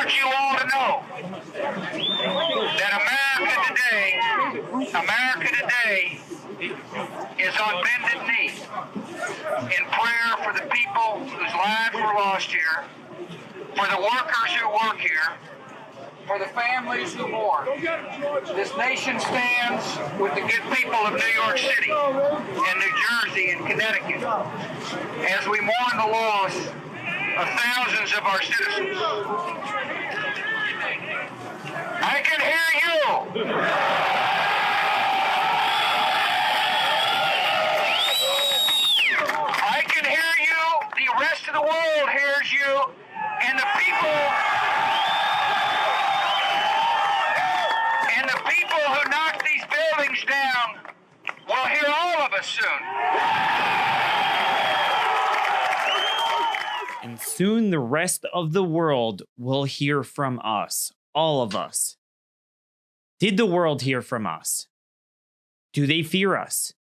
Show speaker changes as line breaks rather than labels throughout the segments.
want you all to know that America today is on bended knee in prayer for the people whose lives were lost here, for the workers who work here, for the families who mourn. This nation stands with the good people of New York City and New Jersey and Connecticut as we mourn the loss of thousands of our citizens. I can hear you. I can hear you. The rest of the world hears you. And the people who knock these buildings down will hear all of us soon.
And soon the rest of the world will hear from us, all of us. Did the world hear from us? Do they fear us?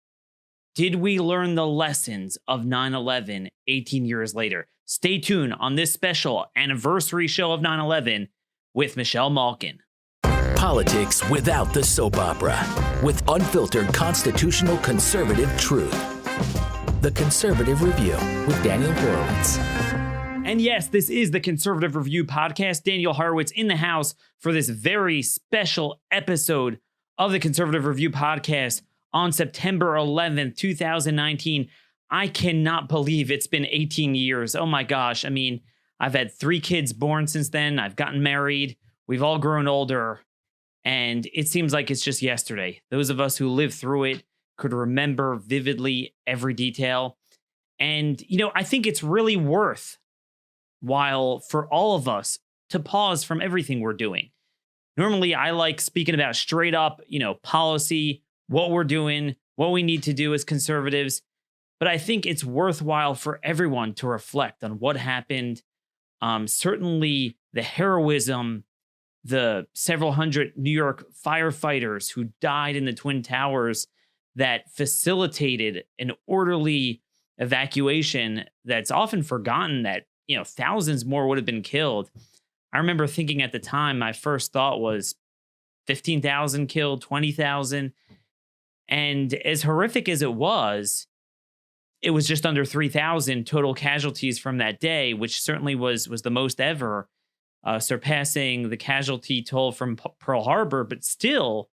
Did we learn the lessons of 9/11 18 years later? Stay tuned on this special anniversary show of 9/11 with Michelle Malkin.
Politics without the soap opera, with unfiltered constitutional conservative truth. The Conservative Review with Daniel Horowitz.
And yes, this is the Conservative Review podcast. Daniel Horowitz in the house for this very special episode of the Conservative Review podcast on September 11th, 2019. I cannot believe it's been 18 years. Oh my gosh. I mean, I've had 3 kids born since then. I've gotten married. We've all grown older. And it seems like it's just yesterday. Those of us who lived through it could remember vividly every detail. And, you know, I think it's really worthwhile for all of us to pause from everything we're doing. Normally, I like speaking about straight up, policy, what we're doing, what we need to do as conservatives. But I think it's worthwhile for everyone to reflect on what happened. Certainly the heroism, the several hundred New York firefighters who died in the Twin Towers that facilitated an orderly evacuation that's often forgotten, that, thousands more would have been killed. I remember thinking at the time, my first thought was 15,000 killed, 20,000. And as horrific as it was just under 3,000 total casualties from that day, which certainly was the most ever, surpassing the casualty toll from Pearl Harbor. But still,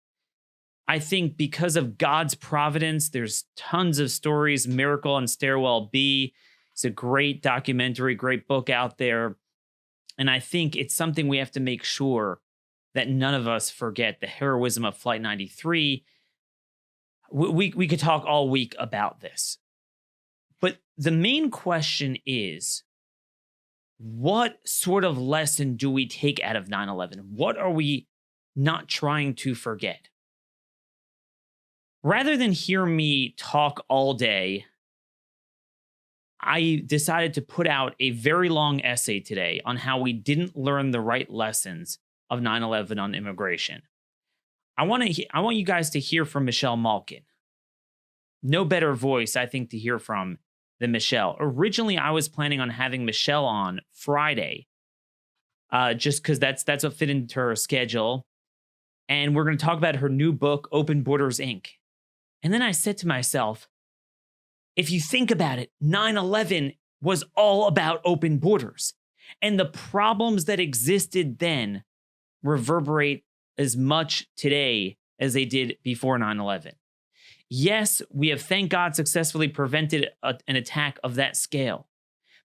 I think because of God's providence, there's tons of stories. Miracle on Stairwell B. It's a great documentary, great book out there. And I think it's something we have to make sure that none of us forget, the heroism of Flight 93. We could talk all week about this. But the main question is, what sort of lesson do we take out of 9/11? What are we not trying to forget? Rather than hear me talk all day, I decided to put out a very long essay today on how we didn't learn the right lessons of 9/11 on immigration. I want you guys to hear from Michelle Malkin. No better voice, I think, to hear from than Michelle. Originally, I was planning on having Michelle on Friday, just because that's what fit into her schedule. And we're going to talk about her new book, Open Borders, Inc. And then I said to myself, if you think about it, 9/11 was all about open borders. And the problems that existed then reverberate as much today as they did before 9/11. Yes, we have, thank God, successfully prevented an attack of that scale.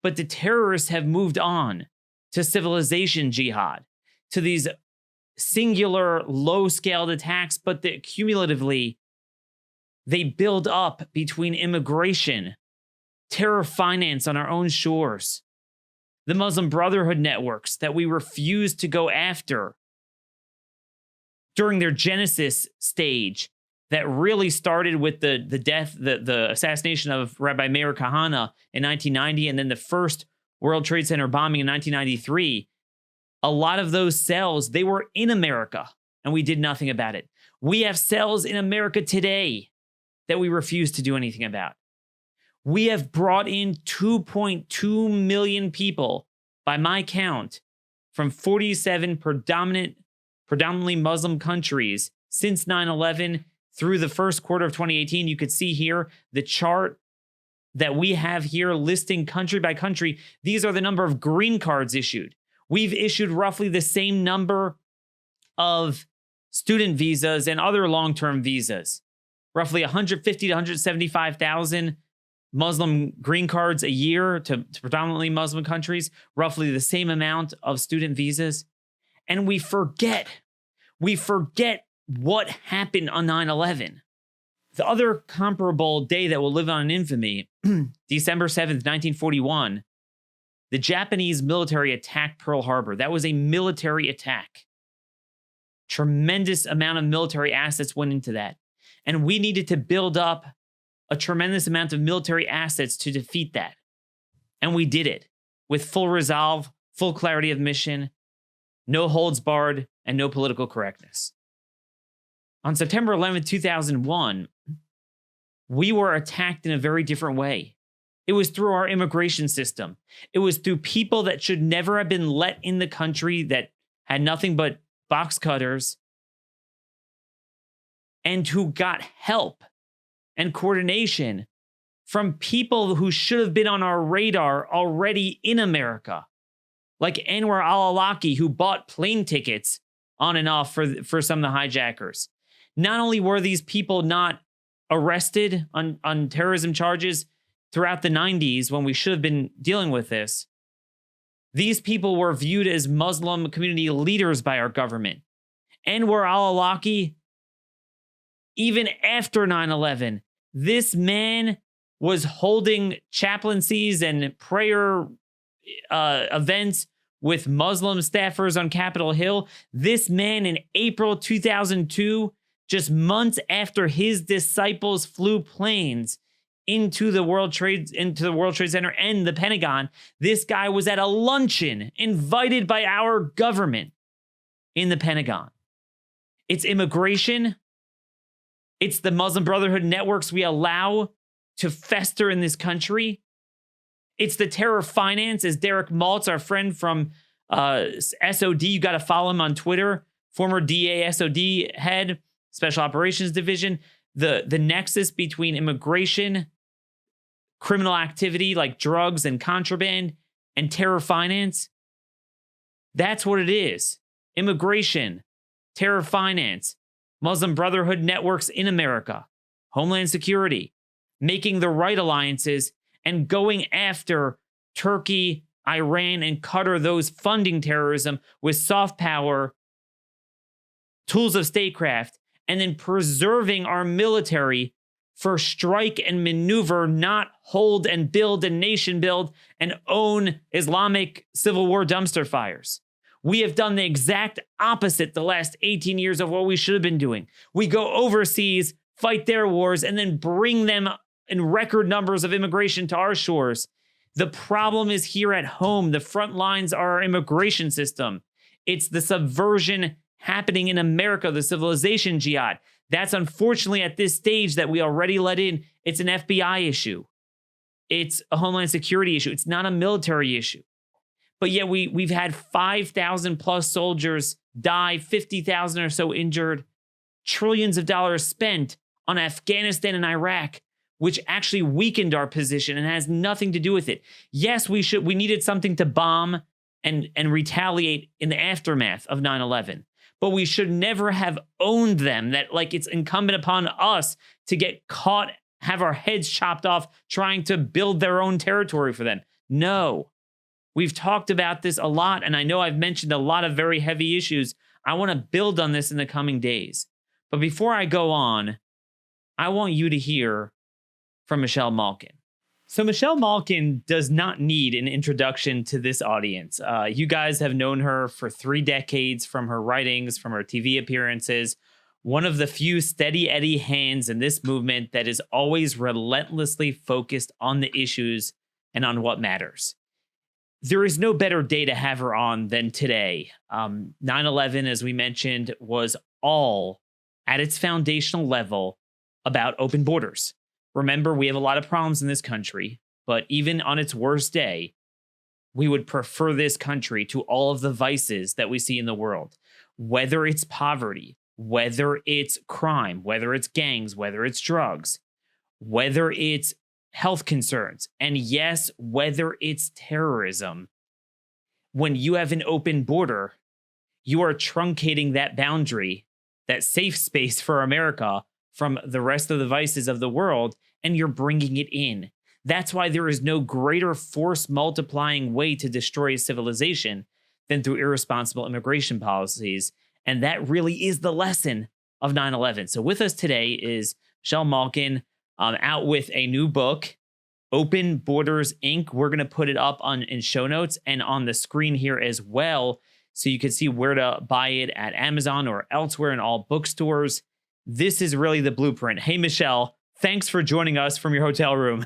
But the terrorists have moved on to civilization jihad, to these singular, low-scaled attacks, but cumulatively, they build up between immigration, terror finance on our own shores, the Muslim Brotherhood networks that we refused to go after during their genesis stage, that really started with the assassination of Rabbi Meir Kahane in 1990, and then the first World Trade Center bombing in 1993. A lot of those cells, they were in America, and we did nothing about it. We have cells in America today that we refuse to do anything about. We have brought in 2.2 million people, by my count, from 47 predominantly Muslim countries since 9/11 through the first quarter of 2018. You could see here the chart that we have here listing country by country. These are the number of green cards issued. We've issued roughly the same number of student visas and other long-term visas, roughly 150 to 175,000 Muslim green cards a year to predominantly Muslim countries, roughly the same amount of student visas. And we forget what happened on 9/11. The other comparable day that will live on in infamy, December 7th, 1941, the Japanese military attacked Pearl Harbor. That was a military attack. Tremendous amount of military assets went into that. And we needed to build up a tremendous amount of military assets to defeat that. And we did it with full resolve, full clarity of mission, no holds barred, and no political correctness. On September 11th, 2001, we were attacked in a very different way. It was through our immigration system. It was through people that should never have been let in the country, that had nothing but box cutters, and who got help and coordination from people who should have been on our radar already in America, like Anwar al-Awlaki, who bought plane tickets on and off for some of the hijackers. Not only were these people not arrested on terrorism charges throughout the 90s when we should have been dealing with this, these people were viewed as Muslim community leaders by our government. Anwar al-Awlaki, even after 9/11, this man was holding chaplaincies and prayer events with Muslim staffers on Capitol Hill. This man in April 2002, just months after his disciples flew planes into the World Trade Center and the Pentagon, this guy was at a luncheon invited by our government in the Pentagon. It's immigration. It's the Muslim Brotherhood networks we allow to fester in this country. It's the terror finance, as Derek Maltz, our friend from SOD, you got to follow him on Twitter, former DA SOD head, Special Operations Division, the nexus between immigration, criminal activity like drugs and contraband, and terror finance. That's what it is. Immigration, terror finance, Muslim Brotherhood networks in America, Homeland Security, making the right alliances and going after Turkey, Iran, and Qatar, those funding terrorism with soft power, tools of statecraft, and then preserving our military for strike and maneuver, not hold and build and nation build and own Islamic civil war dumpster fires. We have done the exact opposite the last 18 years of what we should have been doing. We go overseas, fight their wars, and then bring them in record numbers of immigration to our shores. The problem is here at home. The front lines are our immigration system. It's the subversion happening in America, the civilization jihad. That's unfortunately at this stage that we already let in. It's an FBI issue. It's a Homeland Security issue. It's not a military issue. But yet we've had 5,000 plus soldiers die, 50,000 or so injured, trillions of dollars spent on Afghanistan and Iraq, which actually weakened our position and has nothing to do with it. Yes, we needed something to bomb and retaliate in the aftermath of 9/11. But we should never have owned them, that like it's incumbent upon us to get caught, have our heads chopped off trying to build their own territory for them. No. We've talked about this a lot, and I know I've mentioned a lot of very heavy issues. I want to build on this in the coming days. But before I go on, I want you to hear from Michelle Malkin. So Michelle Malkin does not need an introduction to this audience. You guys have known her for 3 decades from her writings, from her TV appearances. One of the few steady Eddie hands in this movement that is always relentlessly focused on the issues and on what matters. There is no better day to have her on than today. 9/11, as we mentioned, was all at its foundational level about open borders. Remember, we have a lot of problems in this country, but even on its worst day, we would prefer this country to all of the vices that we see in the world, whether it's poverty, whether it's crime, whether it's gangs, whether it's drugs, whether it's health concerns, and yes, whether it's terrorism. When you have an open border, you are truncating that boundary, that safe space for America from the rest of the vices of the world, and you're bringing it in. That's why there is no greater force multiplying way to destroy a civilization than through irresponsible immigration policies. And that really is the lesson of 9/11. So with us today is Michelle Malkin, out with a new book, Open Borders, Inc. We're going to put it up in show notes and on the screen here as well, so you can see where to buy it at Amazon or elsewhere in all bookstores. This is really the blueprint. Hey, Michelle, thanks for joining us from your hotel room.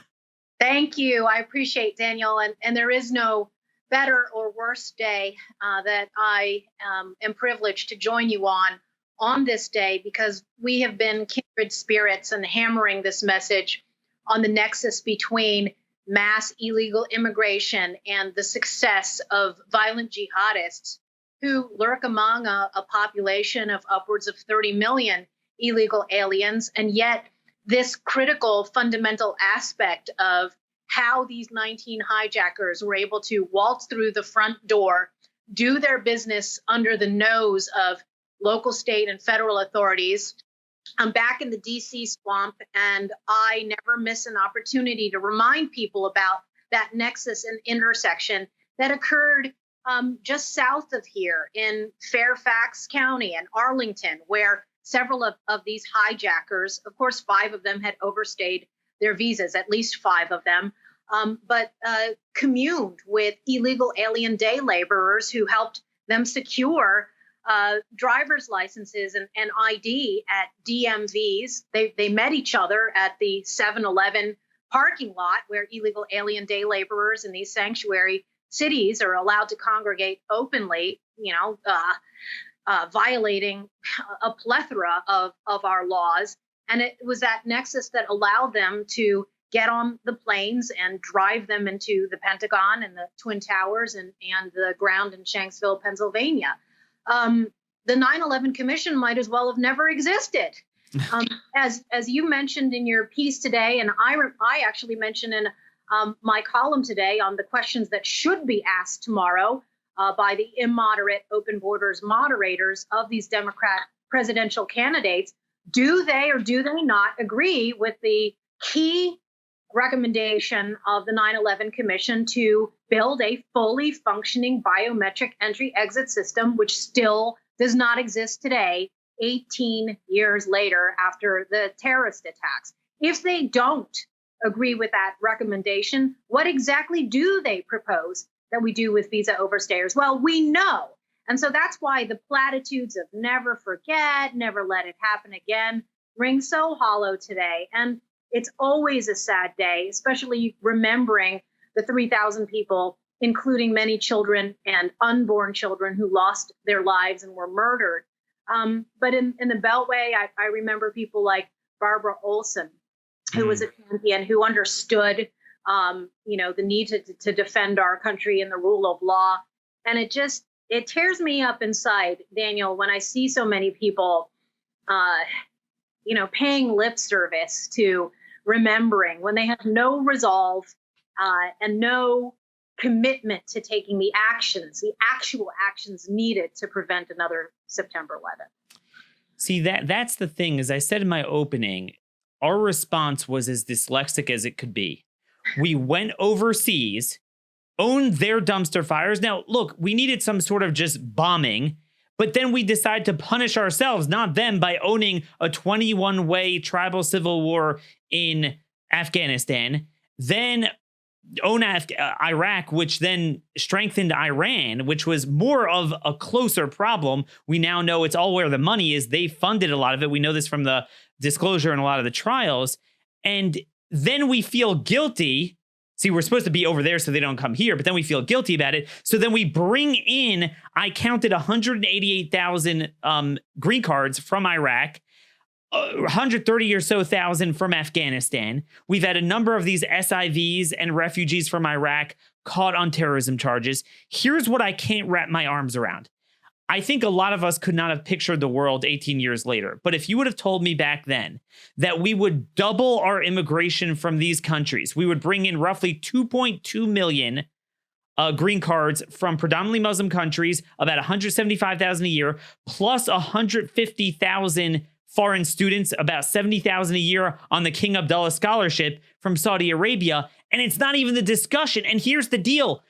Thank you. I appreciate Daniel. And there is no better or worse day that I am privileged to join you on this day, because we have been kindred spirits and hammering this message on the nexus between mass illegal immigration and the success of violent jihadists who lurk among a population of upwards of 30 million illegal aliens. And yet this critical fundamental aspect of how these 19 hijackers were able to waltz through the front door, do their business under the nose of local, state, and federal authorities. I'm back in the DC swamp, and I never miss an opportunity to remind people about that nexus and intersection that occurred just south of here in Fairfax County and Arlington, where several of these hijackers, of course, 5 of them had overstayed their visas, at least 5 of them, but communed with illegal alien day laborers who helped them secure driver's licenses and ID at DMVs. They met each other at the 7-Eleven parking lot, where illegal alien day laborers in these sanctuary cities are allowed to congregate openly, violating a plethora of our laws. And it was that nexus that allowed them to get on the planes and drive them into the Pentagon and the Twin Towers and the ground in Shanksville, Pennsylvania. The 9/11 Commission might as well have never existed. As you mentioned in your piece today, and I actually mentioned in my column today on the questions that should be asked tomorrow by the immoderate Open Borders moderators of these Democrat presidential candidates, do they or do they not agree with the key recommendation of the 9/11 Commission to build a fully functioning biometric entry-exit system, which still does not exist today, 18 years later after the terrorist attacks? If they don't agree with that recommendation, what exactly do they propose that we do with visa overstayers? Well, we know. And so that's why the platitudes of never forget, never let it happen again ring so hollow today. And it's always a sad day, especially remembering the 3,000 people, including many children and unborn children, who lost their lives and were murdered. But in the Beltway, I remember people like Barbara Olson, who was a champion, who understood, the need to defend our country and the rule of law. And it tears me up inside, Daniel, when I see so many people, paying lip service to remembering, when they have no resolve and no commitment to taking the actual actions needed to prevent another September 11th.
See, that's the thing. As I said in my opening, our response was as dyslexic as it could be. We went overseas, owned their dumpster fires. Now, look, we needed some sort of just bombing, but then we decide to punish ourselves, not them, by owning a 21-way tribal civil war in Afghanistan, then own Iraq, which then strengthened Iran, which was more of a closer problem. We now know it's all where the money is. They funded a lot of it. We know this from the disclosure in a lot of the trials. And then we feel guilty. See, we're supposed to be over there so they don't come here, but then we feel guilty about it. So then we bring in, I counted 188,000 green cards from Iraq, 130 or so thousand from Afghanistan. We've had a number of these SIVs and refugees from Iraq caught on terrorism charges. Here's what I can't wrap my arms around. I think a lot of us could not have pictured the world 18 years later. But if you would have told me back then that we would double our immigration from these countries, we would bring in roughly 2.2 million green cards from predominantly Muslim countries, about 175,000 a year, plus 150,000 foreign students, about 70,000 a year on the King Abdullah Scholarship from Saudi Arabia. And it's not even the discussion. And here's the deal.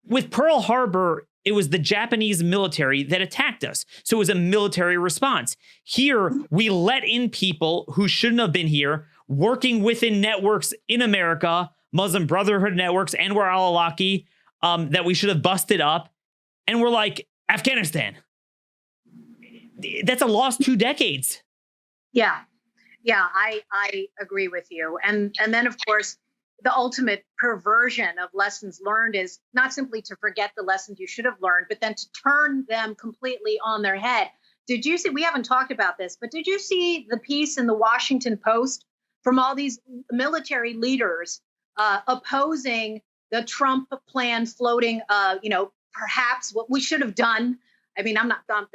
With Pearl Harbor, it was the Japanese military that attacked us. So it was a military response. Here, we let in people who shouldn't have been here, working within networks in America, Muslim Brotherhood networks, Anwar al-Awlaki, that we should have busted up. And we're like, Afghanistan. That's a lost 2 decades.
Yeah, I agree with you. And then, of course, the ultimate perversion of lessons learned is not simply to forget the lessons you should have learned, but then to turn them completely on their head. Did you see, we haven't talked about this, but did you see the piece in the Washington Post from all these military leaders opposing the Trump plan, floating, perhaps what we should have done? I mean, I'm not now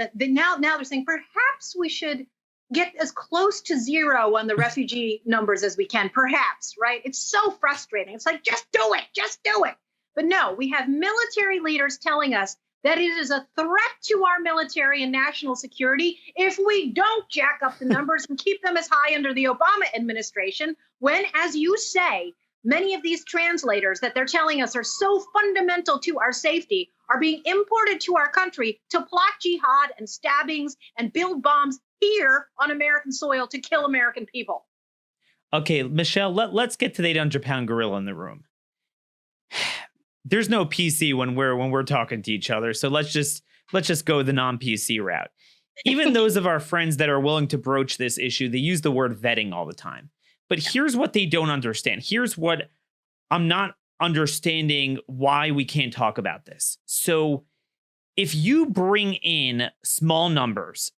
they're saying perhaps we should get as close to zero on the refugee numbers as we can, perhaps, right? It's so frustrating. It's like, just do it. But no, we have military leaders telling us that it is a threat to our military and national security if we don't jack up the numbers and keep them as high under the Obama administration, when, as you say, many of these translators that they're telling us are so fundamental to our safety are being imported to our country to plot jihad and stabbings and build bombs here on American soil to kill American people.
Okay, Michelle, let's get to the 800-pound gorilla in the room. There's no PC when we're talking to each other, so let's just go the non-PC route. Even those of our friends that are willing to broach this issue, they use the word vetting all the time. But here's what they don't understand. Here's what I'm not understanding why we can't talk about this. So if you bring in small numbers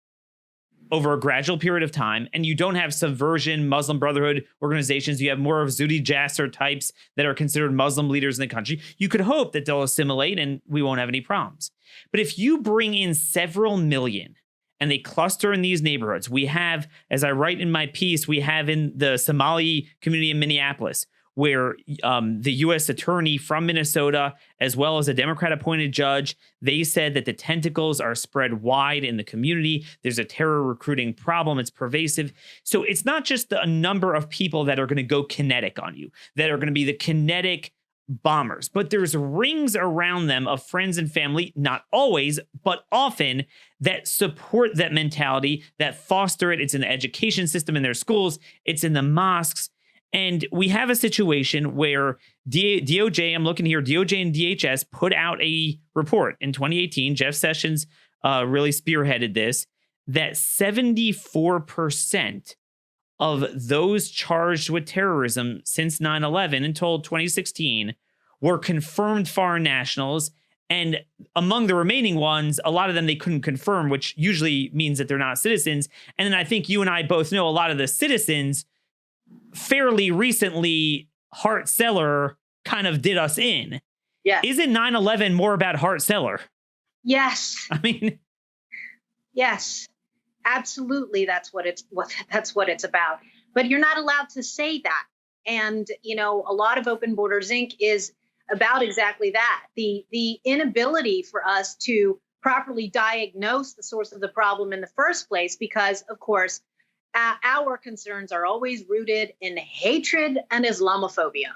over a gradual period of time, and you don't have subversion Muslim Brotherhood organizations, you have more of Zuhdi Jasser types that are considered Muslim leaders in the country, you could hope that they'll assimilate and we won't have any problems. But if you bring in several million and they cluster in these neighborhoods, we have, as I write in my piece, we have in the Somali community in Minneapolis, where the U.S. attorney from Minnesota, as well as a Democrat-appointed judge, they said that the tentacles are spread wide in the community. There's a terror recruiting problem. It's pervasive. So it's not just a number of people that are going to go kinetic on you, that are going to be the kinetic bombers, but there's rings around them of friends and family, not always, but often, that support that mentality, that foster it. It's in the education system in their schools. It's in the mosques. And we have a situation where DOJ, I'm looking here, DOJ and DHS put out a report in 2018. Jeff Sessions really spearheaded this, that 74% of those charged with terrorism since 9/11 until 2016 were confirmed foreign nationals. And among the remaining ones, a lot of them they couldn't confirm, which usually means that they're not citizens. And then I think you and I both know a lot of the citizens fairly recently, Hart Celler kind of did us in.
Yeah.
Isn't 9/11 more about Hart Celler?
Yes.
I mean,
yes, absolutely. That's what it's about. But you're not allowed to say that. And, a lot of Open Borders Inc. is about exactly that. The inability for us to properly diagnose the source of the problem in the first place, because, of course, our concerns are always rooted in hatred and Islamophobia.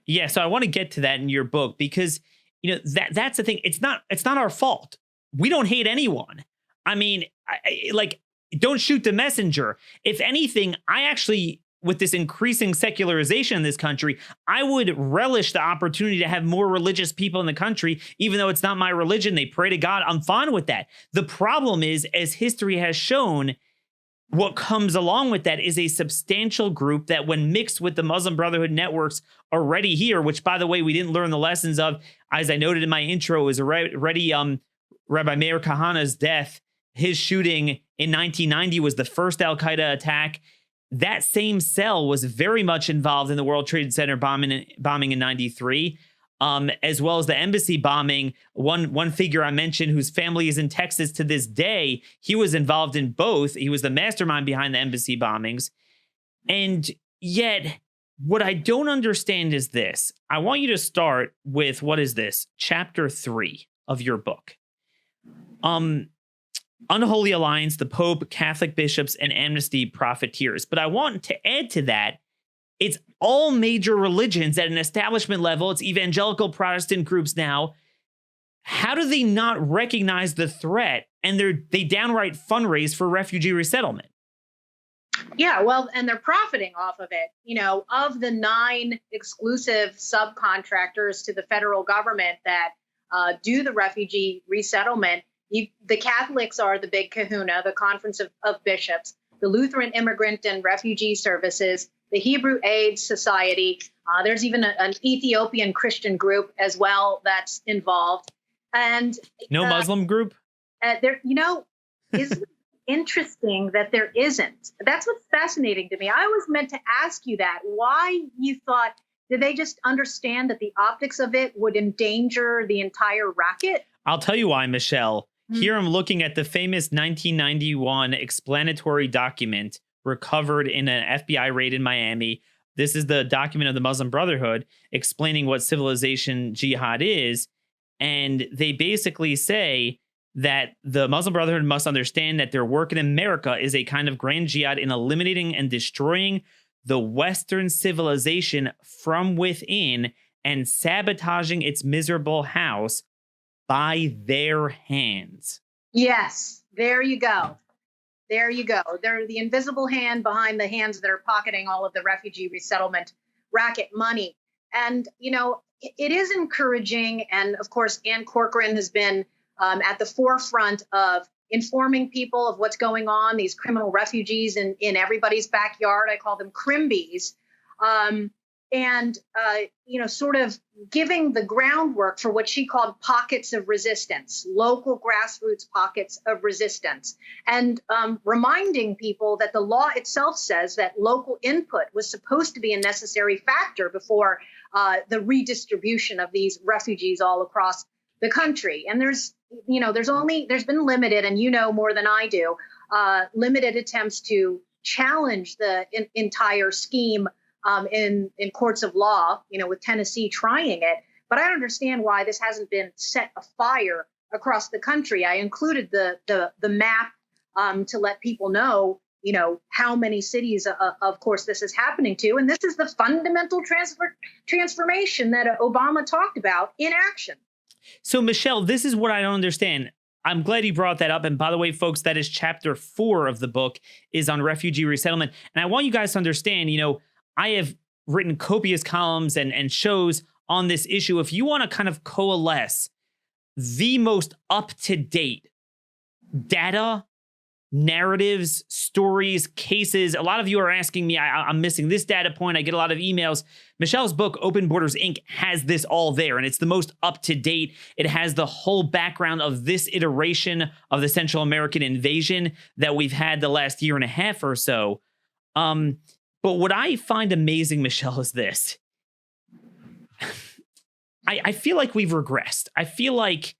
Yeah, so I want to get to that in your book because, that's the thing. It's not our fault. We don't hate anyone. I mean, don't shoot the messenger. If anything, I actually, with this increasing secularization in this country, I would relish the opportunity to have more religious people in the country, even though it's not my religion. They pray to God. I'm fine with that. The problem is, as history has shown, what comes along with that is a substantial group that, when mixed with the Muslim Brotherhood networks already here, which, by the way, we didn't learn the lessons of, as I noted in my intro, is already Rabbi Meir Kahana's death. His shooting in 1990 was the first al-Qaeda attack. That same cell was very much involved in the World Trade Center bombing in 93. as well as the embassy bombing. One figure I mentioned whose family is in Texas to this day, he was involved in both. He was the mastermind behind the embassy bombings. And yet, what I don't understand is this. I want you to start with, what is this? Chapter 3 of your book. Unholy Alliance, the Pope, Catholic bishops, and amnesty profiteers. But I want to add to that, it's all major religions at an establishment level. It's evangelical Protestant groups now. How do they not recognize the threat and they downright fundraise for refugee resettlement?
Yeah, well, and they're profiting off of it. You know, of the 9 exclusive subcontractors to the federal government that do the refugee resettlement, the Catholics are the big kahuna, the Conference of Bishops, the Lutheran Immigrant and Refugee Services, the Hebrew Aid Society. There's even an Ethiopian Christian group as well that's involved. And
no Muslim group?
Isn't it interesting that there isn't? That's what's fascinating to me. I was meant to ask you that, why you thought, did they just understand that the optics of it would endanger the entire racket?
I'll tell you why, Michelle. Here I'm looking at the famous 1991 explanatory document recovered in an FBI raid in Miami. This is the document of the Muslim Brotherhood explaining what civilization jihad is. And they basically say that the Muslim Brotherhood must understand that their work in America is a kind of grand jihad in eliminating and destroying the Western civilization from within and sabotaging its miserable house by their hands.
Yes, there you go. There you go. They're the invisible hand behind the hands that are pocketing all of the refugee resettlement racket money. And, you know, it is encouraging. And of course, Ann Corcoran has been at the forefront of informing people of what's going on, these criminal refugees in everybody's backyard. I call them crimbies. Sort of giving the groundwork for what she called pockets of resistance, local grassroots pockets of resistance, and reminding people that the law itself says that local input was supposed to be a necessary factor before the redistribution of these refugees all across the country. And there's been limited, and you know more than I do, limited attempts to challenge the entire scheme in courts of law, with Tennessee trying it. But I don't understand why this hasn't been set afire across the country. I included the map to let people know, how many cities, of course, this is happening to. And this is the fundamental transformation that Obama talked about in action.
So, Michelle, this is what I don't understand. I'm glad you brought that up. And by the way, folks, that is chapter 4 of the book, is on refugee resettlement. And I want you guys to understand, I have written copious columns and shows on this issue. If you want to kind of coalesce the most up-to-date data, narratives, stories, cases, a lot of you are asking me, I'm missing this data point. I get a lot of emails. Michelle's book, Open Borders, Inc., has this all there, and it's the most up-to-date. It has the whole background of this iteration of the Central American invasion that we've had the last year and a half or so. But what I find amazing, Michelle, is this. I feel like we've regressed. I feel like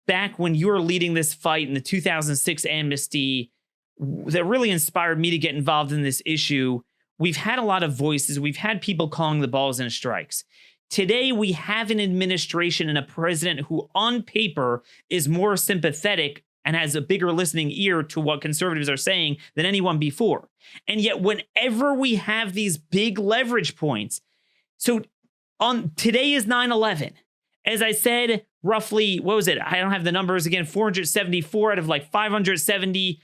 back when you were leading this fight in the 2006 amnesty that really inspired me to get involved in this issue, we've had a lot of voices. We've had people calling the balls and strikes. Today, we have an administration and a president who on paper is more sympathetic and has a bigger listening ear to what conservatives are saying than anyone before. And yet, whenever we have these big leverage points, so today is 9/11. As I said, roughly, what was it? I don't have the numbers again, 474 out of like 570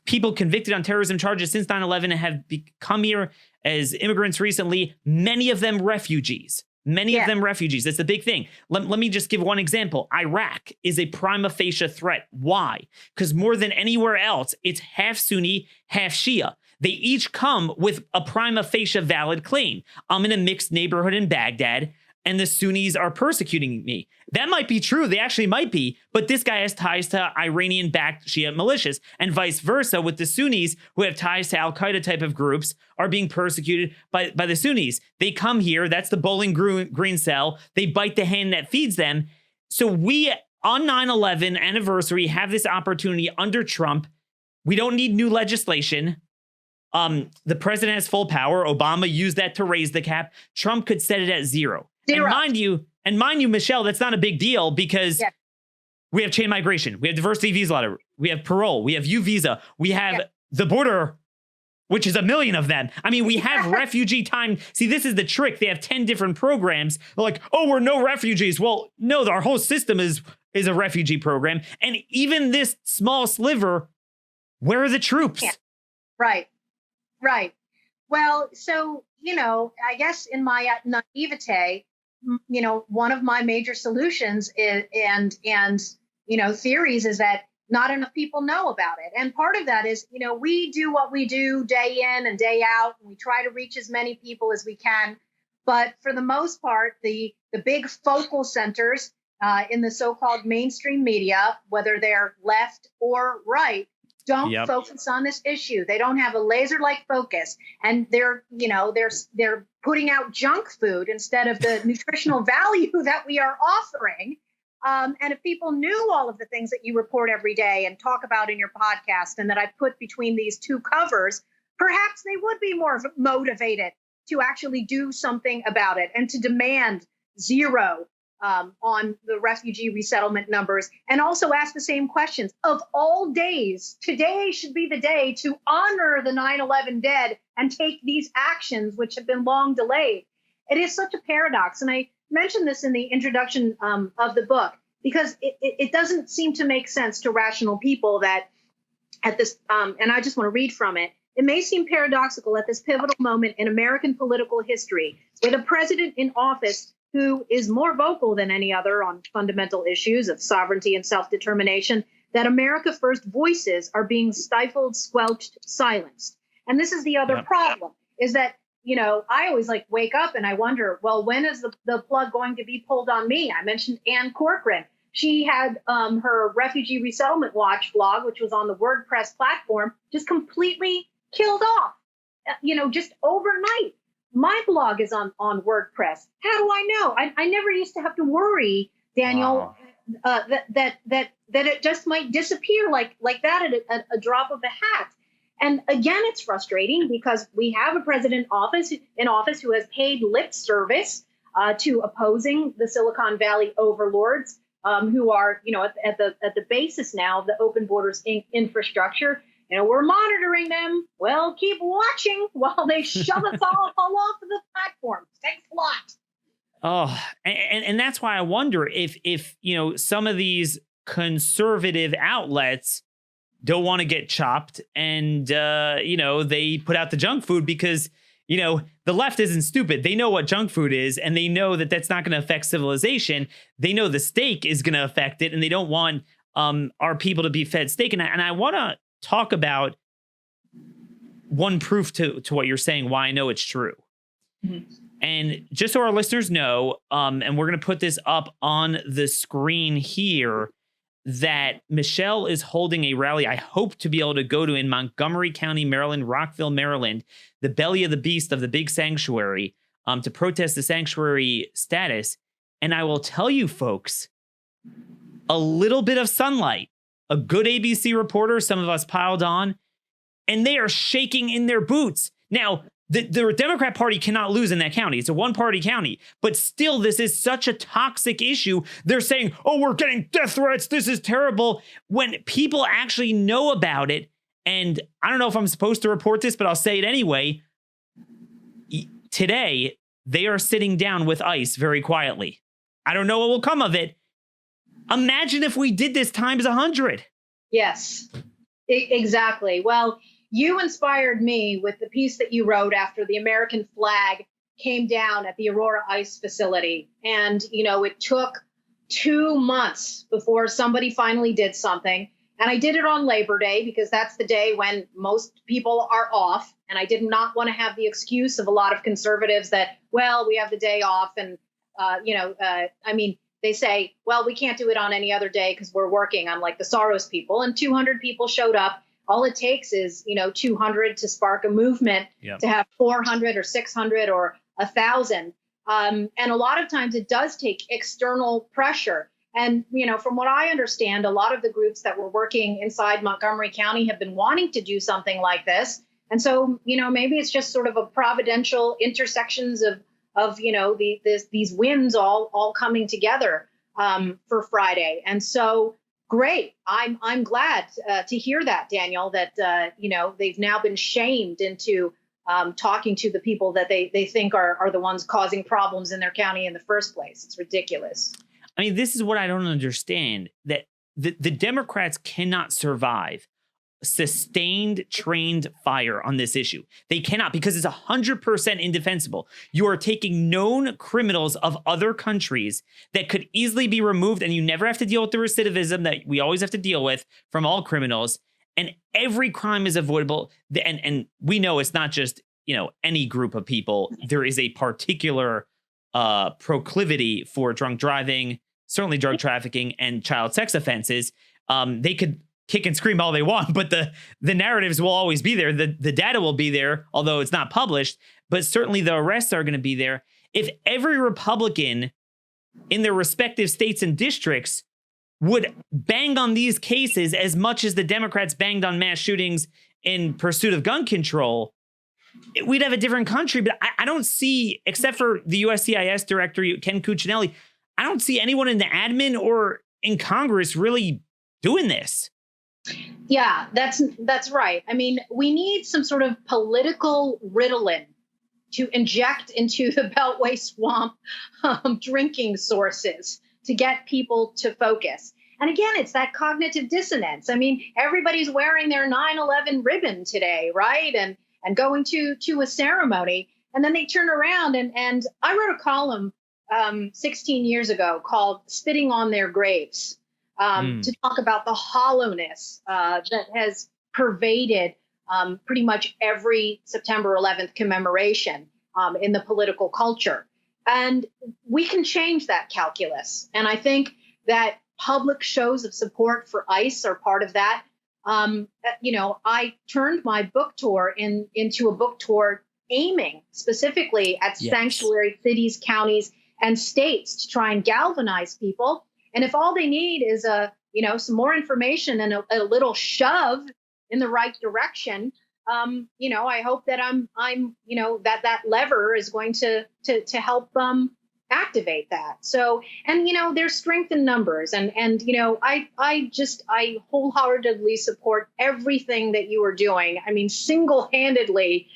people convicted on terrorism charges since 9/11 have come here as immigrants recently, many of them refugees. Many of them refugees. That's the big thing. Let me just give one example. Iraq is a prima facie threat. Why? Because more than anywhere else, it's half Sunni, half Shia. They each come with a prima facie valid claim. I'm in a mixed neighborhood in Baghdad. and the Sunnis are persecuting me. That might be true. They actually might be. But this guy has ties to Iranian-backed Shia militias, and vice versa with the Sunnis who have ties to al-Qaeda type of groups are being persecuted by the Sunnis. They come here. That's the Bowling Green cell. They bite the hand that feeds them. So we, on 9/11 anniversary, have this opportunity under Trump. We don't need new legislation. The president has full power. Obama used that to raise the cap. Trump could set it at zero. And mind you, Michelle, that's not a big deal because we have chain migration. We have diversity visa letter. We have parole. We have U visa. We have the border, which is 1 million of them. I mean, we have refugee time. See, this is the trick. They have 10 different programs. They're like, oh, we're no refugees. Well, no, our whole system is a refugee program. And even this small sliver, where are the troops?
Yeah. Right. Well, so, I guess in my naivete, one of my major solutions and theories is that not enough people know about it. And part of that is, we do what we do day in and day out, and we try to reach as many people as we can. But for the most part, the big focal centers in the so-called mainstream media, whether they're left or right, don't focus on this issue. They don't have a laser-like focus, and they're putting out junk food instead of the nutritional value that we are offering. And if people knew all of the things that you report every day and talk about in your podcast and that I put between these two covers, perhaps they would be more motivated to actually do something about it and to demand zero on the refugee resettlement numbers, and also ask the same questions. Of all days, today should be the day to honor the 9/11 dead and take these actions, which have been long delayed. It is such a paradox. And I mentioned this in the introduction of the book, because it doesn't seem to make sense to rational people that at this, and I just want to read from it. It may seem paradoxical at this pivotal moment in American political history, with a president in office who is more vocal than any other on fundamental issues of sovereignty and self-determination, that America First voices are being stifled, squelched, silenced. And this is the other problem, is that, I always wake up and I wonder, well, when is the plug going to be pulled on me? I mentioned Ann Corcoran. She had her Refugee Resettlement Watch blog, which was on the WordPress platform, just completely killed off, just overnight. My blog is on WordPress. How do I know? I never used to have to worry, Daniel, that it just might disappear like that at a drop of a hat. And again, it's frustrating because we have a president in office who has paid lip service to opposing the Silicon Valley overlords, who are, at the basis now of the open borders infrastructure. We're monitoring them. Well, keep watching while they shove us all off of the platform. Thanks a lot.
Oh, and that's why I wonder if some of these conservative outlets don't want to get chopped and, they put out the junk food because, the left isn't stupid. They know what junk food is, and they know that that's not going to affect civilization. They know the steak is going to affect it, and they don't want our people to be fed steak. And I want to talk about one proof to what you're saying, why I know it's true. Mm-hmm. And just so our listeners know, and we're going to put this up on the screen here, that Michelle is holding a rally I hope to be able to go to in Montgomery County, Maryland, Rockville, Maryland, the belly of the beast of the big sanctuary, to protest the sanctuary status. And I will tell you, folks, a little bit of sunlight, a good ABC reporter, some of us piled on, and they are shaking in their boots. Now, the Democrat Party cannot lose in that county. It's a one-party county. But still, this is such a toxic issue. They're saying, oh, we're getting death threats. This is terrible. When people actually know about it, and I don't know if I'm supposed to report this, but I'll say it anyway. Today, they are sitting down with ICE very quietly. I don't know what will come of it. Imagine if we did this times 100.
Yes, exactly. Well, you inspired me with the piece that you wrote after the American flag came down at the Aurora ICE facility. And, it took 2 months before somebody finally did something. And I did it on Labor Day because that's the day when most people are off. And I did not want to have the excuse of a lot of conservatives that, well, we have the day off and I mean, they say, well, we can't do it on any other day because we're working, unlike the Soros people. And 200 people showed up. All it takes is, 200 to spark a movement, to have 400 or 600 or 1,000. And a lot of times it does take external pressure. And, from what I understand, a lot of the groups that were working inside Montgomery County have been wanting to do something like this. And so, maybe it's just sort of a providential intersections of these wins all coming together for Friday. And so, great. I'm glad to hear that, Daniel, that, they've now been shamed into talking to the people that they think are the ones causing problems in their county in the first place. It's ridiculous.
I mean, this is what I don't understand, that the Democrats cannot survive sustained trained fire on this issue. They cannot, because it's 100% indefensible. You are taking known criminals of other countries that could easily be removed, and you never have to deal with the recidivism that we always have to deal with from all criminals. And every crime is avoidable. And we know it's not just, any group of people. There is a particular proclivity for drunk driving, certainly drug trafficking, and child sex offenses. They could kick and scream all they want, but the narratives will always be there. The data will be there, although it's not published, but certainly the arrests are going to be there. If every Republican in their respective states and districts would bang on these cases as much as the Democrats banged on mass shootings in pursuit of gun control, we'd have a different country. But I don't see, except for the USCIS director, Ken Cuccinelli, I don't see anyone in the admin or in Congress really doing this.
Yeah, that's right. I mean, we need some sort of political Ritalin to inject into the Beltway swamp drinking sources to get people to focus. And again, it's that cognitive dissonance. I mean, everybody's wearing their 9/11 ribbon today, right? And going to a ceremony. And then they turn around and I wrote a column 16 years ago called Spitting on Their Graves. To talk about the hollowness that has pervaded pretty much every September 11th commemoration in the political culture. And we can change that calculus. And I think that public shows of support for ICE are part of that. I turned my book tour into a book tour aiming specifically at sanctuary cities, counties, and states to try and galvanize people. And if all they need is some more information and a little shove in the right direction, I hope that that lever is going to help activate that. So, and there's strength in numbers, and I wholeheartedly support everything that you are doing. I mean, single-handedly,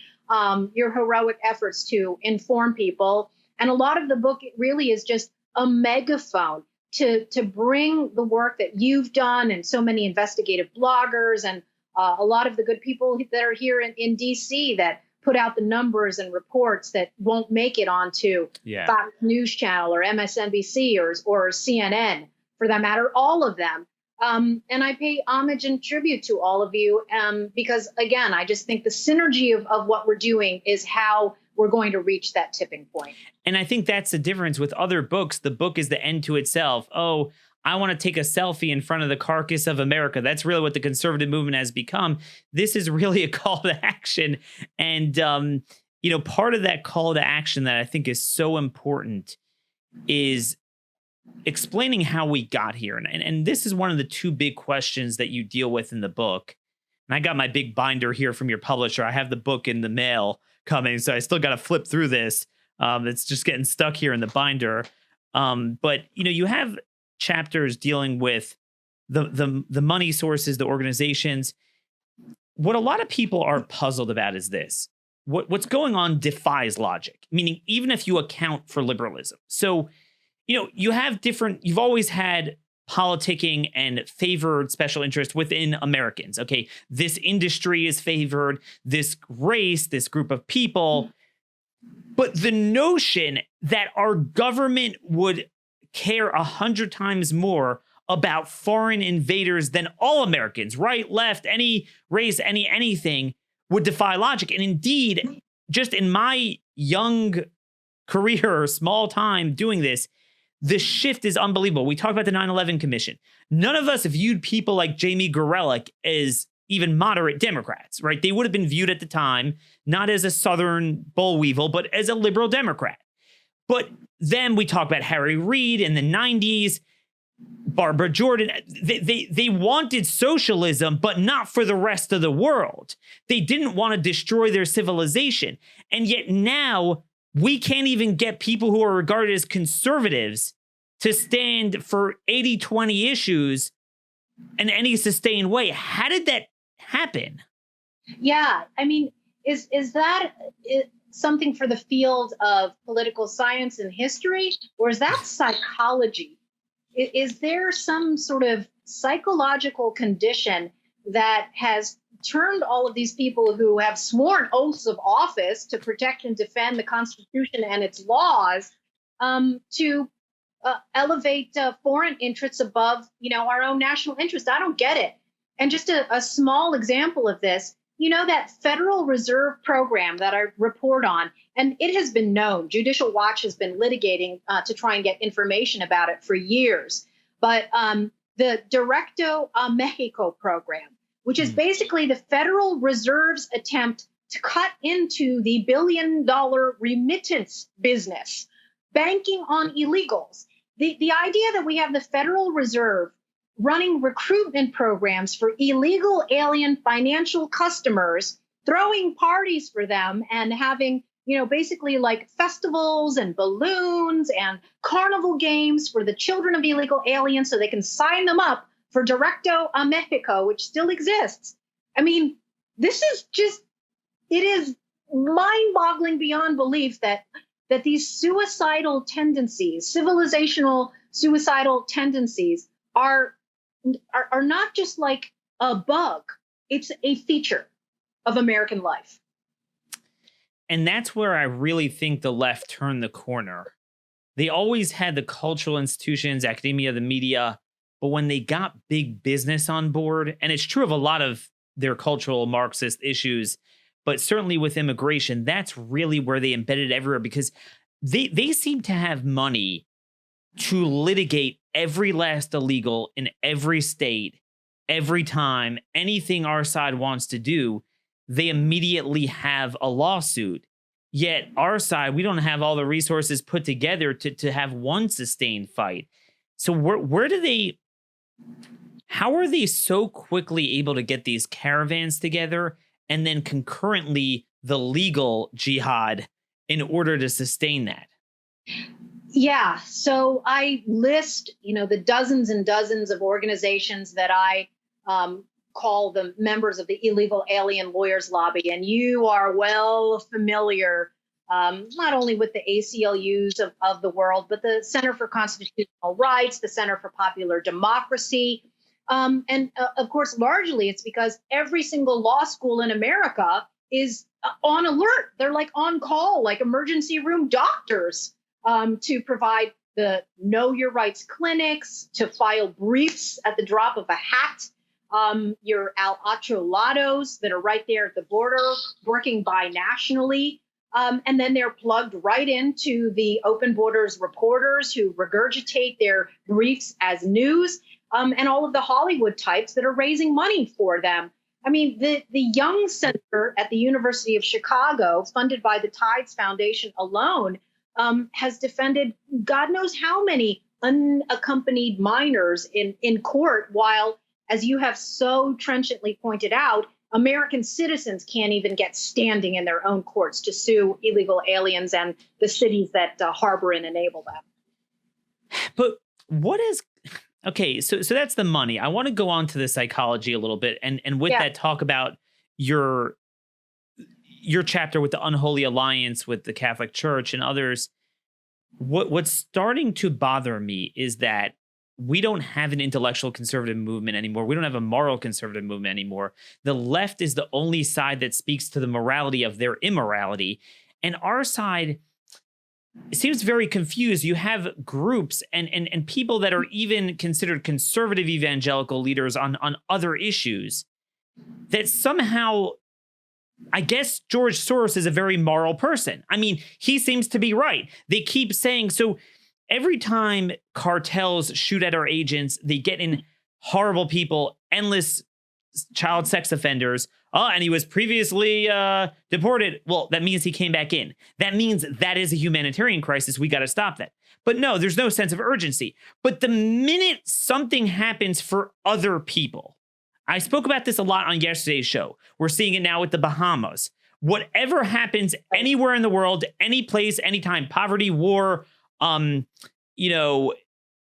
your heroic efforts to inform people, and a lot of the book really is just a megaphone to bring the work that you've done, and so many investigative bloggers and a lot of the good people that are here in DC that put out the numbers and reports that won't make it onto Fox News Channel or MSNBC or CNN, for that matter, all of them. And I pay homage and tribute to all of you because, again, I just think the synergy of what we're doing is how we're going to reach that tipping point.
And I think that's the difference with other books. The book is the end to itself. Oh, I want to take a selfie in front of the carcass of America. That's really what the conservative movement has become. This is really a call to action. And, part of that call to action that I think is so important is explaining how we got here. And this is one of the two big questions that you deal with in the book. And I got my big binder here from your publisher. I have the book in the mail coming, so I still got to flip through this. It's just getting stuck here in the binder. But you have chapters dealing with the money sources, the organizations. What a lot of people are puzzled about is this: what's going on defies logic. Meaning, even if you account for liberalism, so you've always had politicking and favored special interest within Americans. Okay, this industry is favored, this race, this group of people. But the notion that our government would care 100 times more about foreign invaders than all Americans, right, left, any race, anything, would defy logic. And indeed, just in my young career or small time doing this, the shift is unbelievable. We talked about the 9/11 Commission. None of us viewed people like Jamie Gorelick as even moderate Democrats, right? They would have been viewed at the time not as a Southern boll weevil, but as a liberal Democrat. But then we talk about Harry Reid in the 90s, Barbara Jordan. They wanted socialism, but not for the rest of the world. They didn't want to destroy their civilization. And yet now we can't even get people who are regarded as conservatives to stand for 80-20 issues in any sustained way. How did that happen?
Yeah, I mean, is that something for the field of political science and history, or is that psychology? Is there some sort of psychological condition that has turned all of these people who have sworn oaths of office to protect and defend the Constitution and its laws to elevate foreign interests above, our own national interest? I don't get it. And just a small example of this, that Federal Reserve program that I report on, and it has been known, Judicial Watch has been litigating to try and get information about it for years. But the Directo a Mexico program, which is basically the Federal Reserve's attempt to cut into the billion-dollar remittance business, banking on illegals. The idea that we have the Federal Reserve running recruitment programs for illegal alien financial customers, throwing parties for them and having, basically like festivals and balloons and carnival games for the children of illegal aliens so they can sign them up for Directo a Mexico, which still exists. I mean, this is just, it is mind-boggling beyond belief that these suicidal tendencies, civilizational suicidal tendencies are not just like a bug. It's a feature of American life.
And that's where I really think the left turned the corner. They always had the cultural institutions, academia, the media, but when they got big business on board, and it's true of a lot of their cultural Marxist issues, but certainly with immigration, that's really where they embedded everywhere, because they seem to have money to litigate every last illegal in every state, every time anything our side wants to do, they immediately have a lawsuit. Yet our side, we don't have all the resources put together to have one sustained fight. So how are they so quickly able to get these caravans together and then concurrently the legal jihad in order to sustain that?
Yeah. So I list, the dozens and dozens of organizations that I call the members of the Illegal Alien Lawyers Lobby. And you are well familiar, not only with the ACLUs of the world, but the Center for Constitutional Rights, the Center for Popular Democracy. And of course, largely it's because every single law school in America is on alert. They're like on call, like emergency room doctors. To provide the Know Your Rights clinics, to file briefs at the drop of a hat, your Al Acholados that are right there at the border, working binationally. And then they're plugged right into the Open Borders reporters who regurgitate their briefs as news, and all of the Hollywood types that are raising money for them. I mean, the Young Center at the University of Chicago, funded by the Tides Foundation alone, has defended God knows how many unaccompanied minors in court, while, as you have so trenchantly pointed out, American citizens can't even get standing in their own courts to sue illegal aliens and the cities that harbor and enable them.
But what is... Okay, so that's the money. I want to go on to the psychology a little bit, and with that, talk about your chapter with the Unholy Alliance with the Catholic Church and others. What's starting to bother me is that we don't have an intellectual conservative movement anymore. We don't have a moral conservative movement anymore. The left is the only side that speaks to the morality of their immorality. And our side seems very confused. You have groups and people that are even considered conservative evangelical leaders on other issues that somehow I guess George Soros is a very moral person. I mean, he seems to be right. They keep saying, so every time cartels shoot at our agents, they get in horrible people, endless child sex offenders. Oh, and he was previously deported. Well, that means he came back in. That means that is a humanitarian crisis. We got to stop that. But no, there's no sense of urgency. But the minute something happens for other people, I spoke about this a lot on yesterday's show. We're seeing it now with the Bahamas. Whatever happens anywhere in the world, any place, anytime, poverty, war,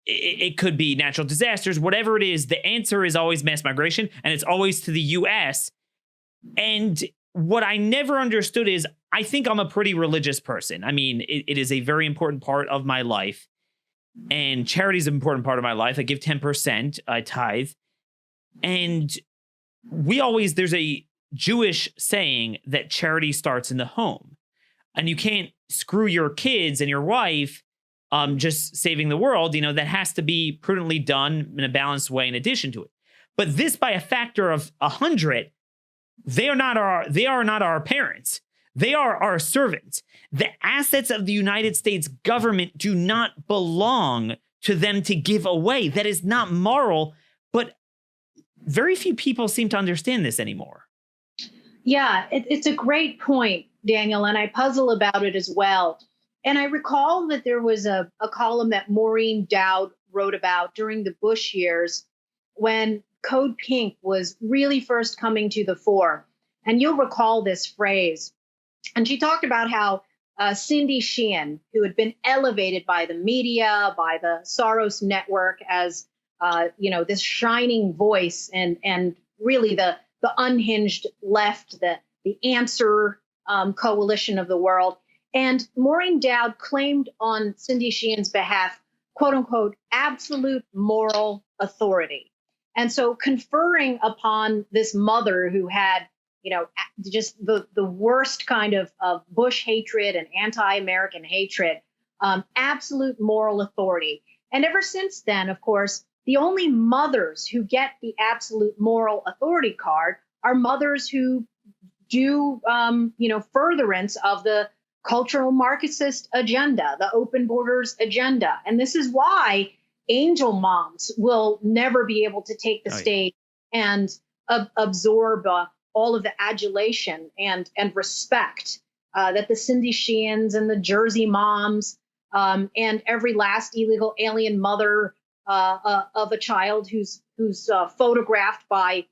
it could be natural disasters, whatever it is, the answer is always mass migration, and it's always to the U.S. And what I never understood is, I think I'm a pretty religious person. I mean, it is a very important part of my life, and charity is an important part of my life. I give 10%, I tithe. And there's a Jewish saying that charity starts in the home, and you can't screw your kids and your wife just saving the world. That has to be prudently done in a balanced way in addition to it. But this, by a factor of 100, they are not our parents. They are our servants. The assets of the United States government do not belong to them to give away. That is not moral, but very few people seem to understand this anymore.
Yeah, it's a great point, Daniel, and I puzzle about it as well. And I recall that there was a column that Maureen Dowd wrote about during the Bush years when Code Pink was really first coming to the fore. And you'll recall this phrase. And she talked about how Cindy Sheehan, who had been elevated by the media, by the Soros network as this shining voice and really the unhinged left, the answer coalition of the world. And Maureen Dowd claimed on Cindy Sheehan's behalf, quote unquote, absolute moral authority. And so conferring upon this mother who had, just the worst kind of Bush hatred and anti-American hatred, absolute moral authority. And ever since then, of course, the only mothers who get the absolute moral authority card are mothers who do, furtherance of the cultural Marxist agenda, the open borders agenda. And this is why angel moms will never be able to take the stage and absorb all of the adulation and respect that the Cindy Sheehans and the Jersey moms and every last illegal alien mother of a child who's photographed by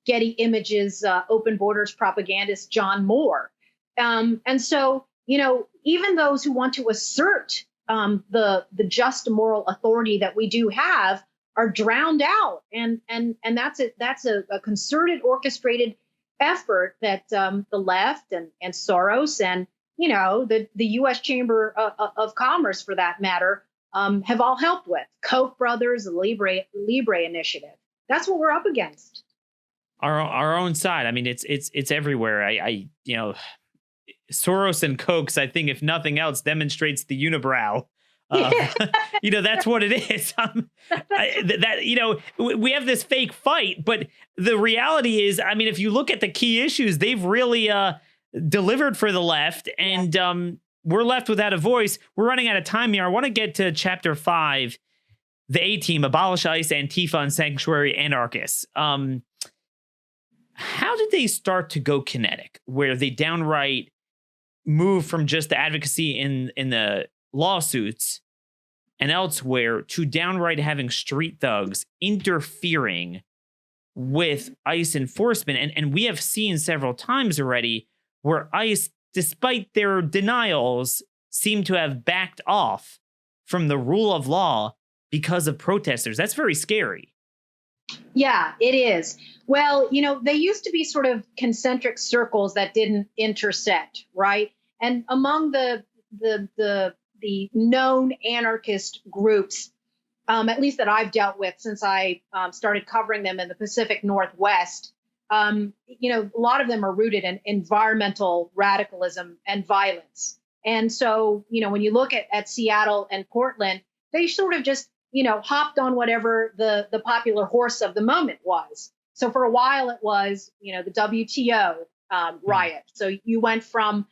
Getty Images open borders propagandist John Moore. And so, even those who want to assert the just moral authority that we do have are drowned out. And that's a concerted, orchestrated effort that the left and Soros and, the U.S. Chamber of Commerce, for that matter, have all helped with. Koch brothers, the Libre Initiative. That's what we're up against.
Our own side. I mean, it's everywhere. Soros and Kochs, I think, if nothing else, demonstrates the unibrow. That's what it is. We have this fake fight, but the reality is, I mean, if you look at the key issues, they've really delivered for the left, and we're left without a voice. We're running out of time here. I want to get to Chapter 5, the A-Team, Abolish ICE, Antifa, and Sanctuary Anarchists. How did they start to go kinetic, where they downright move from just the advocacy in the lawsuits and elsewhere to downright having street thugs interfering with ICE enforcement? And we have seen several times already where ICE, despite their denials, seem to have backed off from the rule of law because of protesters. That's very scary.
Yeah, it is. Well, they used to be sort of concentric circles that didn't intersect, right? And among the known anarchist groups, at least that I've dealt with since I started covering them in the Pacific Northwest, a lot of them are rooted in environmental radicalism and violence. And so, when you look at Seattle and Portland, they sort of just, hopped on whatever the popular horse of the moment was. So for a while it was, the WTO. riot. So you went from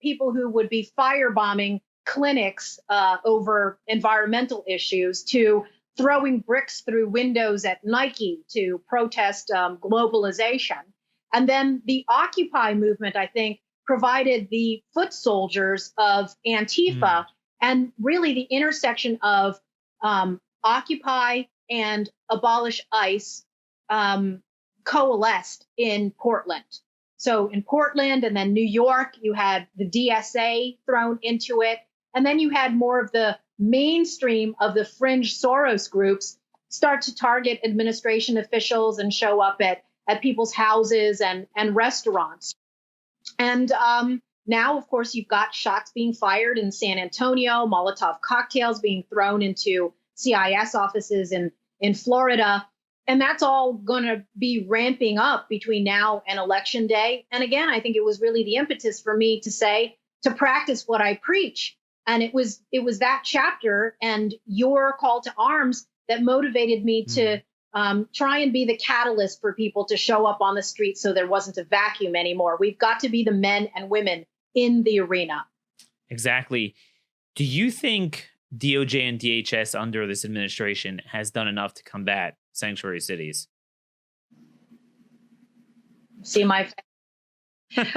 people who would be firebombing clinics over environmental issues to throwing bricks through windows at Nike to protest globalization. And then the Occupy movement, I think, provided the foot soldiers of Antifa and really the intersection of Occupy and abolish ICE coalesced in Portland. So in Portland and then New York, you had the DSA thrown into it. And then you had more of the mainstream of the fringe Soros groups start to target administration officials and show up at people's houses and restaurants. And now, of course, you've got shots being fired in San Antonio, Molotov cocktails being thrown into CIS offices in Florida. And that's all going to be ramping up between now and Election Day. And again, I think it was really the impetus for me to say, to practice what I preach. And it was that chapter and your call to arms that motivated me to try and be the catalyst for people to show up on the street so there wasn't a vacuum anymore. We've got to be the men and women in the arena.
Exactly. Do you think DOJ and DHS under this administration has done enough to combat sanctuary cities?
See my face.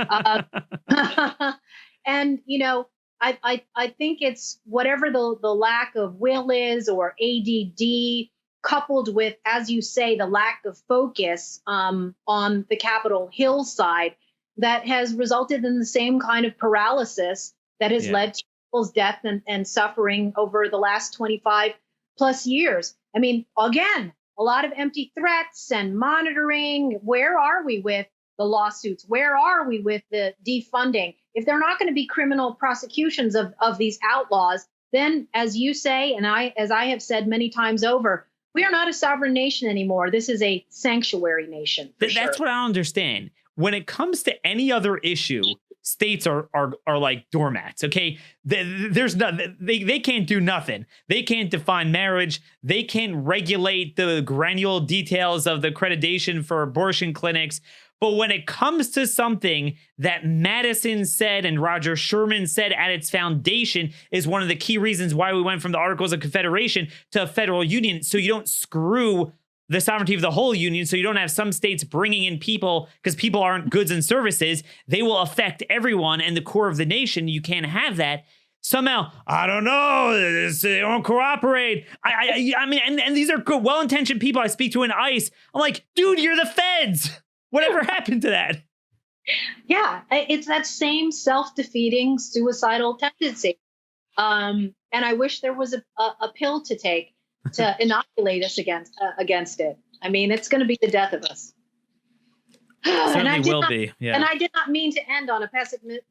And, you know, I think it's whatever the lack of will is or ADD coupled with, as you say, the lack of focus on the Capitol Hill side that has resulted in the same kind of paralysis that has led to people's death and suffering over the last 25 plus years. I mean, again, a lot of empty threats and monitoring. Where are we with the lawsuits? Where are we with the defunding? If they're not going to be criminal prosecutions of these outlaws, then as you say, and as I have said many times over, we are not a sovereign nation anymore. This is a sanctuary nation.
That's what I don't understand. When it comes to any other issue, states are like doormats. Okay, there's they can't do nothing. They can't define marriage. They can't regulate the granular details of the accreditation for abortion clinics. But when it comes to something that Madison said and Roger Sherman said at its foundation is one of the key reasons why we went from the Articles of Confederation to a federal union, so you don't screw the sovereignty of the whole union, so you don't have some states bringing in people because people aren't goods and services. They will affect everyone and the core of the nation. You can't have that. Somehow, I don't know, they don't cooperate. I mean, and these are good, well-intentioned people I speak to in ICE. I'm like, dude, you're the feds. Whatever happened to that?
Yeah, it's that same self-defeating suicidal tendency. And I wish there was a pill to take to inoculate us against it. I mean, it's going to be the death of us.
Certainly will be. Yeah.
And I did not mean to end on a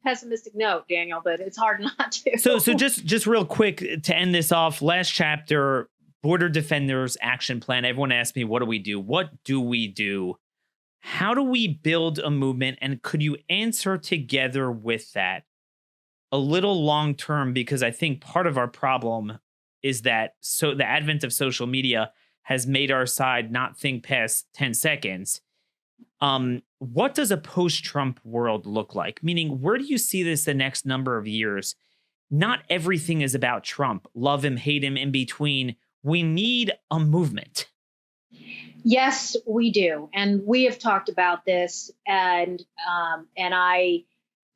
pessimistic note, Daniel, but it's hard not to.
So just real quick to end this off, last chapter, Border Defenders Action Plan. Everyone asked me, what do we do? What do we do? How do we build a movement? And could you answer together with that a little long term? Because I think part of our problem is that the advent of social media has made our side not think past 10 seconds. What does a post-Trump world look like? Meaning, where do you see this the next number of years? Not everything is about Trump. Love him, hate him, in between. We need a movement.
Yes, we do. And we have talked about this. And I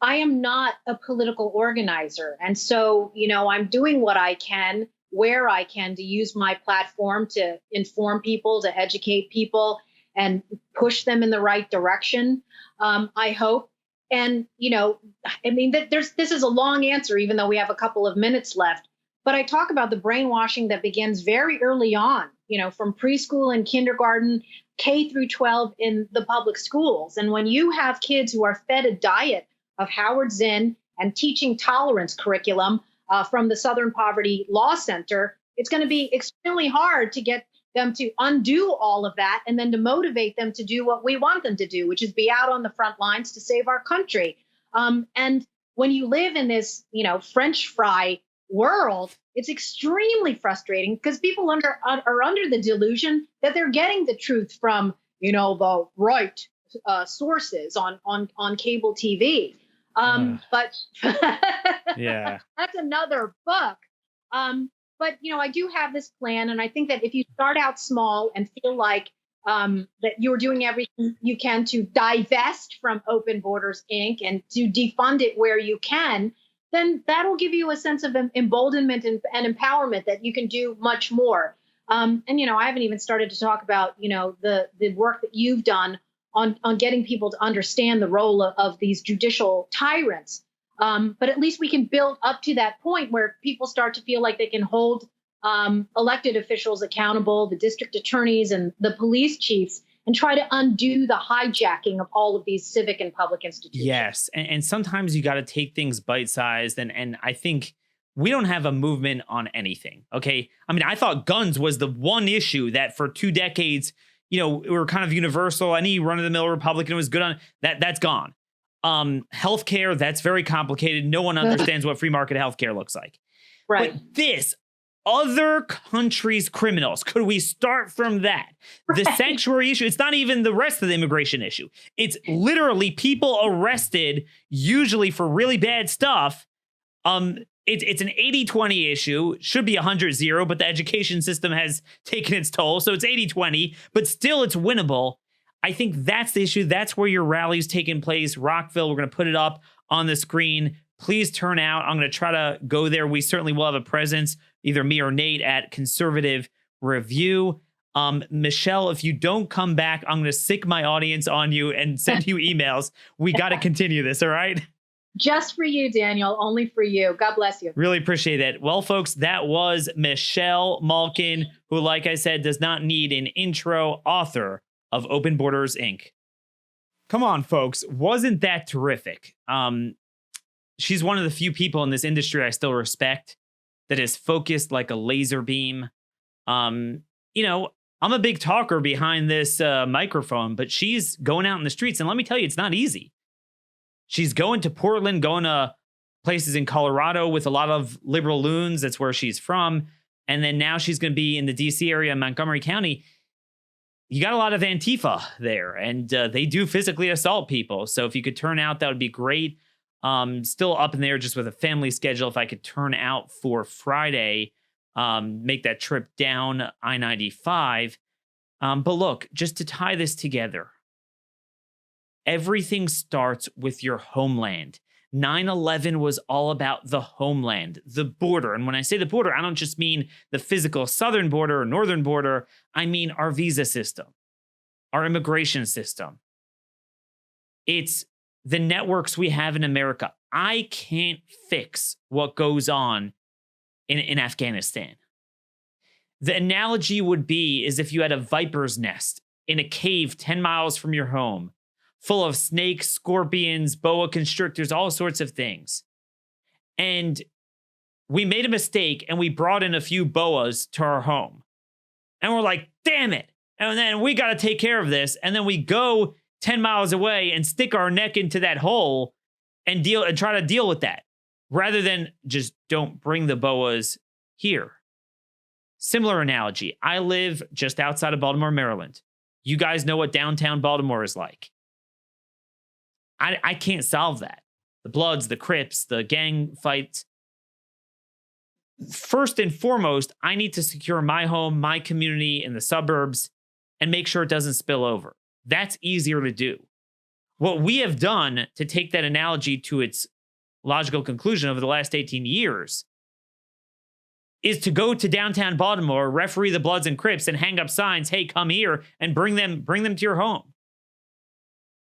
am not a political organizer. And so, you know, I'm doing what I can, where I can, to use my platform to inform people, to educate people and push them in the right direction, I hope. And, you know, I mean, this is a long answer, even though we have a couple of minutes left. But I talk about the brainwashing that begins very early on, you know, from preschool and kindergarten, K through 12 in the public schools. And when you have kids who are fed a diet of Howard Zinn and teaching tolerance curriculum from the Southern Poverty Law Center, it's going to be extremely hard to get them to undo all of that and then to motivate them to do what we want them to do, which is be out on the front lines to save our country. And when you live in this, you know, French fry world, it's extremely frustrating because people are under the delusion that they're getting the truth from, you know, the right sources on cable TV. But
yeah,
that's another book. But I do have this plan, and I think that if you start out small and feel like that you're doing everything you can to divest from Open Borders Inc. and to defund it where you can, then that'll give you a sense of emboldenment and empowerment that you can do much more. And I haven't even started to talk about the work that you've done on getting people to understand the role of these judicial tyrants. But at least we can build up to that point where people start to feel like they can hold elected officials accountable, the district attorneys and the police chiefs, and try to undo the hijacking of all of these civic and public institutions.
Yes. And sometimes you got to take things bite-sized. And I think we don't have a movement on anything. Okay. I mean, I thought guns was the one issue that for 2 decades, we were kind of universal. Any run-of-the-mill Republican was good on that. That's gone. Healthcare, that's very complicated. No one understands what free market healthcare looks like.
Right.
But this, other countries' criminals, could we start from that? The sanctuary issue, it's not even the rest of the immigration issue. It's literally people arrested, usually for really bad stuff. It's an 80-20 issue. Should be 100-0, but the education system has taken its toll. So it's 80-20, but still it's winnable. I think that's the issue. That's where your rally's taking place. Rockville, we're going to put it up on the screen. Please turn out. I'm going to try to go there. We certainly will have a presence, either me or Nate, at Conservative Review. Michelle, if you don't come back, I'm going to sick my audience on you and send you emails. We got to continue this, all right?
Just for you, Daniel. Only for you. God bless you.
Really appreciate it. Well, folks, that was Michelle Malkin, who, like I said, does not need an intro, author of Open Borders, Inc. Come on, folks. Wasn't that terrific? She's one of the few people in this industry I still respect that is focused like a laser beam. I'm a big talker behind this microphone, but she's going out in the streets. And let me tell you, it's not easy. She's going to Portland, going to places in Colorado with a lot of liberal loons. That's where she's from. And then now she's going to be in the DC area, Montgomery County. You got a lot of Antifa there, and they do physically assault people. So if you could turn out, that would be great. Still up in there just with a family schedule. If I could turn out for Friday, make that trip down I-95. But look, just to tie this together, everything starts with your homeland. 9/11 was all about the homeland, the border. And when I say the border, I don't just mean the physical southern border or northern border. I mean our visa system, our immigration system. It's the networks we have in America. I can't fix what goes on in Afghanistan. The analogy would be is if you had a viper's nest in a cave 10 miles from your home, full of snakes, scorpions, boa constrictors, all sorts of things. And we made a mistake and we brought in a few boas to our home. And we're like, damn it. And then we got to take care of this. And then we go 10 miles away and stick our neck into that hole and try to deal with that, rather than just don't bring the boas here. Similar analogy. I live just outside of Baltimore, Maryland. You guys know what downtown Baltimore is like. I can't solve that. The Bloods, the Crips, the gang fights. First and foremost, I need to secure my home, my community in the suburbs, and make sure it doesn't spill over. That's easier to do. What we have done to take that analogy to its logical conclusion over the last 18 years is to go to downtown Baltimore, referee the Bloods and Crips, and hang up signs, hey, come here, and bring them to your home.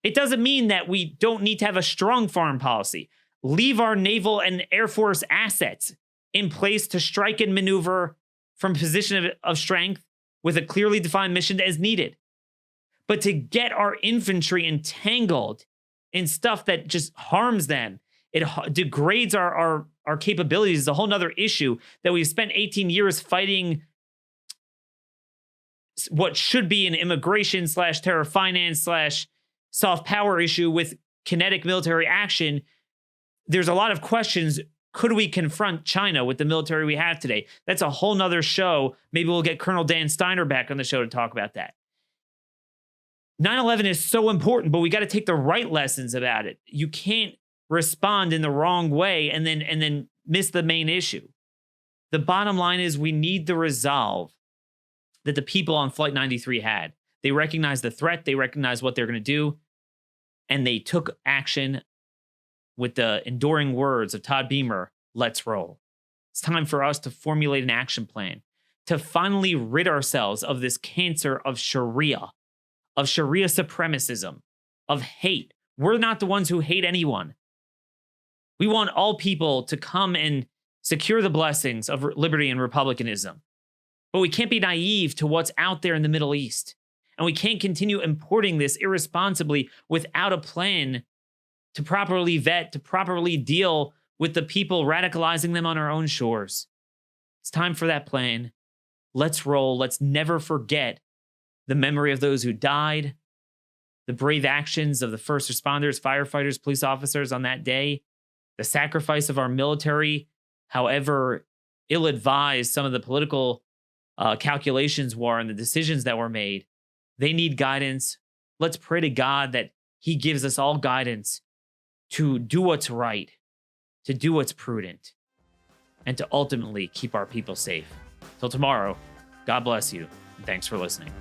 It doesn't mean that we don't need to have a strong foreign policy. Leave our naval and Air Force assets in place to strike and maneuver from a position of strength with a clearly defined mission as needed. But to get our infantry entangled in stuff that just harms them, it degrades our capabilities, is a whole nother issue that we've spent 18 years fighting what should be an immigration / terror finance / soft power issue with kinetic military action. There's a lot of questions. Could we confront China with the military we have today? That's a whole nother show. Maybe we'll get Colonel Dan Steiner back on the show to talk about that. 9/11 is so important, but we got to take the right lessons about it. You can't respond in the wrong way and then miss the main issue. The bottom line is we need the resolve that the people on Flight 93 had. They recognized the threat, they recognized what they're going to do, and they took action with the enduring words of Todd Beamer, let's roll. It's time for us to formulate an action plan to finally rid ourselves of this cancer of Sharia supremacism, of hate. We're not the ones who hate anyone. We want all people to come and secure the blessings of liberty and republicanism. But we can't be naive to what's out there in the Middle East. And we can't continue importing this irresponsibly without a plan to properly vet, to properly deal with the people radicalizing them on our own shores. It's time for that plan. Let's roll. Let's never forget the memory of those who died, the brave actions of the first responders, firefighters, police officers on that day, the sacrifice of our military, however ill-advised some of the political calculations were and the decisions that were made. They need guidance. Let's pray to God that he gives us all guidance to do what's right, to do what's prudent, and to ultimately keep our people safe. Till tomorrow, God bless you, and thanks for listening.